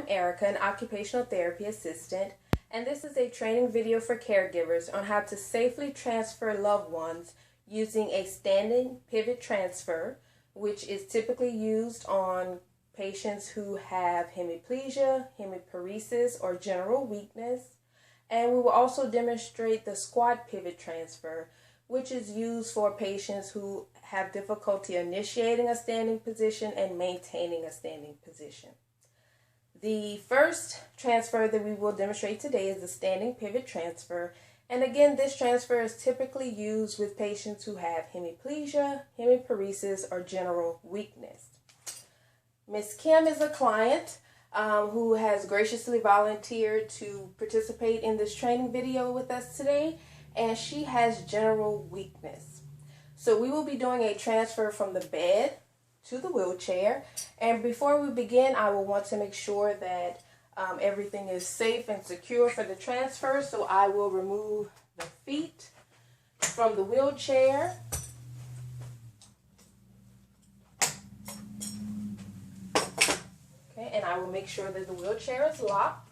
Erica, an occupational therapy assistant, and this is a training video for caregivers on how to safely transfer loved ones using a standing pivot transfer, which is typically used on patients who have hemiplegia, hemiparesis, or general weakness. And we will also demonstrate the squat pivot transfer, which is used for patients who have difficulty initiating a standing position and maintaining a standing position. The first transfer that we will demonstrate today is the standing pivot transfer. And again, this transfer is typically used with patients who have hemiplegia, hemiparesis, or general weakness. Ms. Kim is a client who has graciously volunteered to participate in this training video with us today, and she has general weakness. So we will be doing a transfer from the bed to the wheelchair. And before we begin, I will want to make sure that everything is safe and secure for the transfer. So I will remove the feet from the wheelchair. Okay, and I will make sure that the wheelchair is locked.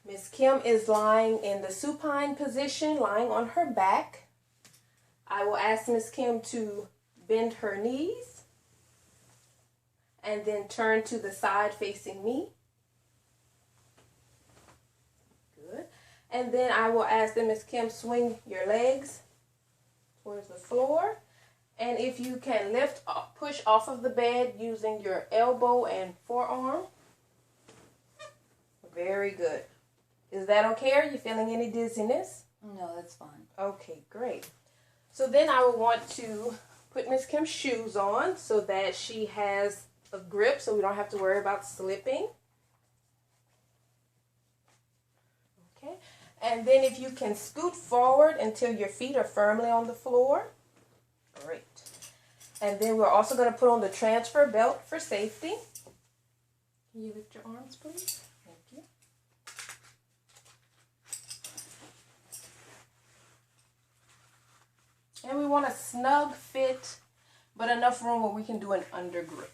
Ms. Kim is lying in the supine position, lying on her back. I will ask Ms. Kim to bend her knees and then turn to the side facing me. Good. And then I will ask that Ms. Kim swing your legs towards the floor. And if you can push off of the bed using your elbow and forearm. Very good. Is that okay? Are you feeling any dizziness? No, that's fine. Okay, great. So then I will want to put Ms. Kim's shoes on so that she has a grip so we don't have to worry about slipping. Okay. And then if you can scoot forward until your feet are firmly on the floor. Great. And then we're also going to put on the transfer belt for safety. Can you lift your arms, please? Thank you. And we want a snug fit, but enough room where we can do an undergrip.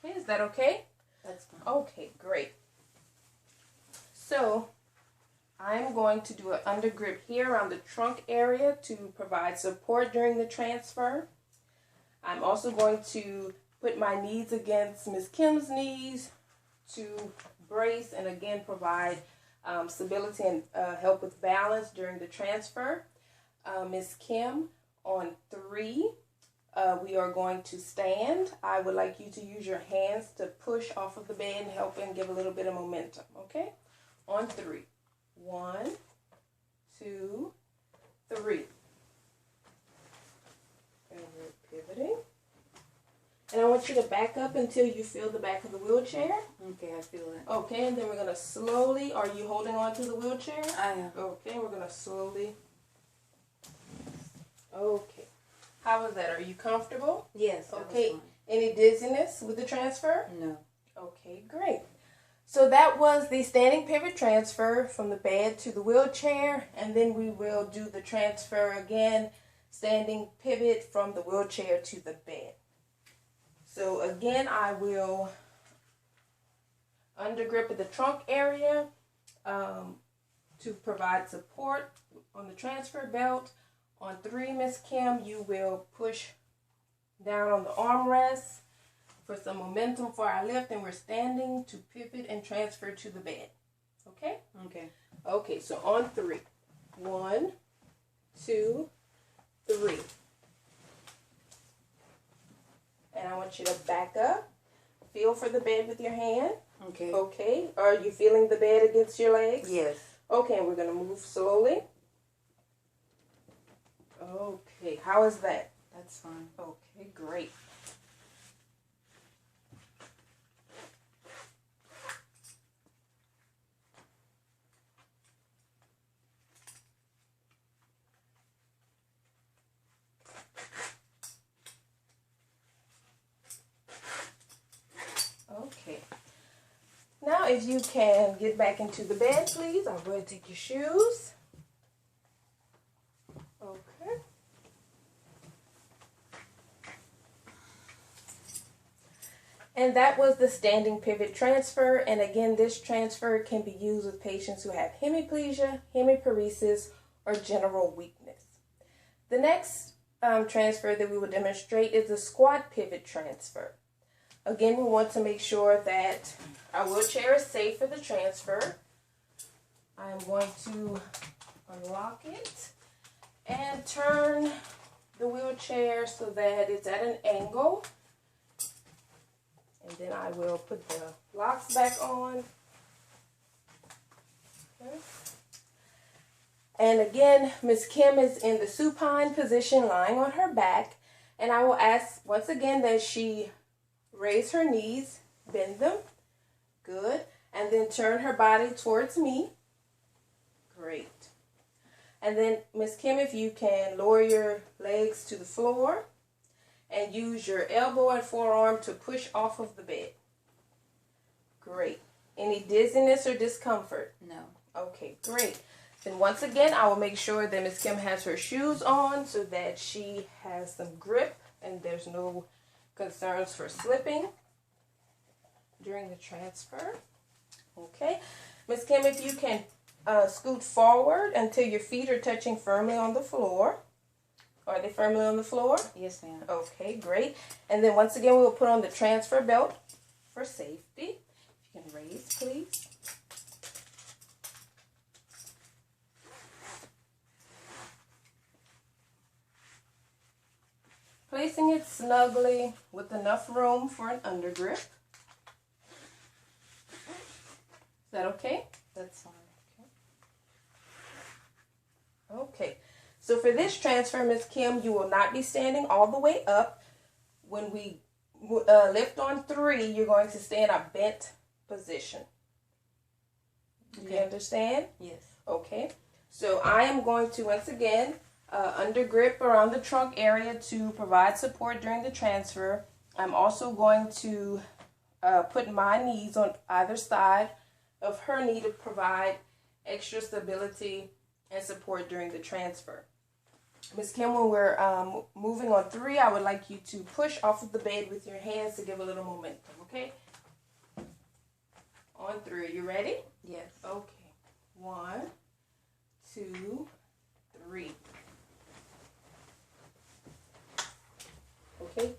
Okay, is that okay? That's fine. Okay, great. So I'm going to do an undergrip here around the trunk area to provide support during the transfer. I'm also going to put my knees against Ms. Kim's knees to brace and again provide stability and help with balance during the transfer. Ms. Kim, on 3, we are going to stand. I would like you to use your hands to push off of the bed and help and give a little bit of momentum, okay? On 3. 1, 2, 3. And we're pivoting. And I want you to back up until you feel the back of the wheelchair. Okay, I feel it. Okay, and then we're going to slowly, are you holding on to the wheelchair? I am. Okay, we're going to slowly. Okay. How is that? Are you comfortable? Yes. Okay. Any dizziness with the transfer? No. Okay, great. So that was the standing pivot transfer from the bed to the wheelchair, and then we will do the transfer again, standing pivot from the wheelchair to the bed. So again, I will undergrip at the trunk area to provide support on the transfer belt. On 3, Ms. Kim, you will push down on the armrest for some momentum for our lift, and we're standing to pivot and transfer to the bed. Okay? Okay. Okay, so on 3. 1, 2, 3. And I want you to back up. Feel for the bed with your hand. Okay. Okay. Are you feeling the bed against your legs? Yes. Okay, and we're going to move slowly. Okay, how is that? That's fine. Okay, great. if you can get back into the bed, please. I'll go ahead and take your shoes. Okay. And that was the standing pivot transfer. And again, this transfer can be used with patients who have hemiplegia, hemiparesis, or general weakness. The next transfer that we will demonstrate is the squat pivot transfer. Again, we want to make sure that our wheelchair is safe for the transfer. I'm going to unlock it and turn the wheelchair so that it's at an angle. And then I will put the locks back on. Okay. And again, Ms. Kim is in the supine position, lying on her back. And I will ask once again that she raise her knees, bend them. Good. And then turn her body towards me. Great. And then, Ms. Kim, if you can lower your legs to the floor and use your elbow and forearm to push off of the bed. Great. Any dizziness or discomfort? No. Okay, great. Then once again, I will make sure that Ms. Kim has her shoes on so that she has some grip and there's no concerns for slipping during the transfer. Okay. Ms. Kim, if you can scoot forward until your feet are touching firmly on the floor. Are they firmly on the floor? Yes, ma'am. Okay, great. And then once again, we will put on the transfer belt for safety. If you can raise, please. Placing it snugly with enough room for an undergrip. Is that okay? That's fine. Okay. So for this transfer, Ms. Kim, you will not be standing all the way up. When we lift on 3, you're going to stay in a bent position. Do you understand? Yes. Okay. So I am going to, once again, undergrip around the trunk area to provide support during the transfer. I'm also going to put my knees on either side of her knee to provide extra stability and support during the transfer. Ms. Kim, when we're moving on 3, I would like you to push off of the bed with your hands to give a little momentum, okay? On 3, are you ready? Yes. Okay. 1, 2, 3. Okay.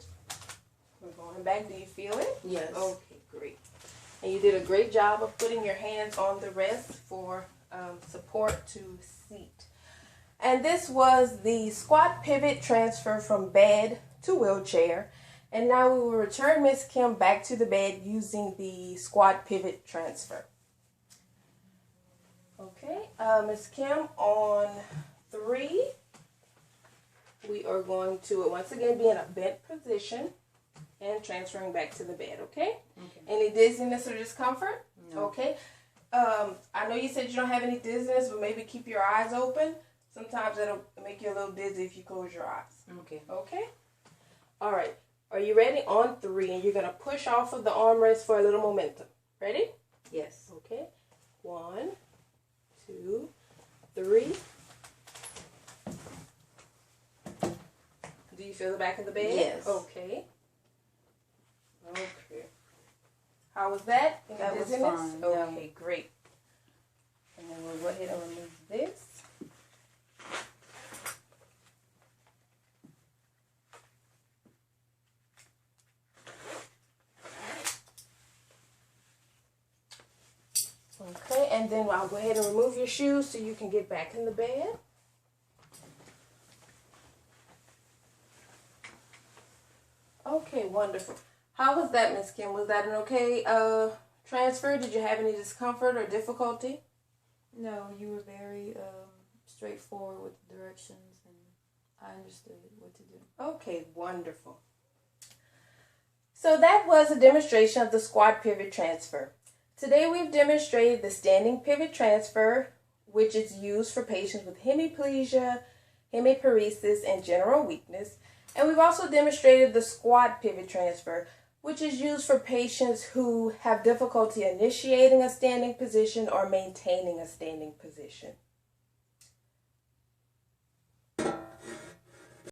We're going back. Do you feel it? Yes. Okay, great. And you did a great job of putting your hands on the rest for support to seat. And this was the squat pivot transfer from bed to wheelchair. And now we will return Ms. Kim back to the bed using the squat pivot transfer. Okay, Ms. Kim, on 3, we are going to once again be in a bent position and transferring back to the bed, okay? Okay. Any dizziness or discomfort? No. Okay. I know you said you don't have any dizziness, but maybe keep your eyes open. Sometimes it'll make you a little dizzy if you close your eyes. Okay. Okay? All right. Are you ready? On 3, and you're going to push off of the armrest for a little momentum. Ready? Yes. Okay. 1, 2, 3. Do you feel the back of the bed? Yes. Okay. Okay. How was that? Any That was dizziness? fine. Okay, great. And then we'll go ahead and remove this. Okay, and then I'll go ahead and remove your shoes so you can get back in the bed. Okay, wonderful. How was that, Miss Kim? Was that an okay transfer? Did you have any discomfort or difficulty? No, you were very straightforward with the directions, and I understood what to do. Okay, wonderful. So that was a demonstration of the squat pivot transfer. Today we've demonstrated the standing pivot transfer, which is used for patients with hemiplegia, hemiparesis, and general weakness. And we've also demonstrated the squat pivot transfer, which is used for patients who have difficulty initiating a standing position or maintaining a standing position.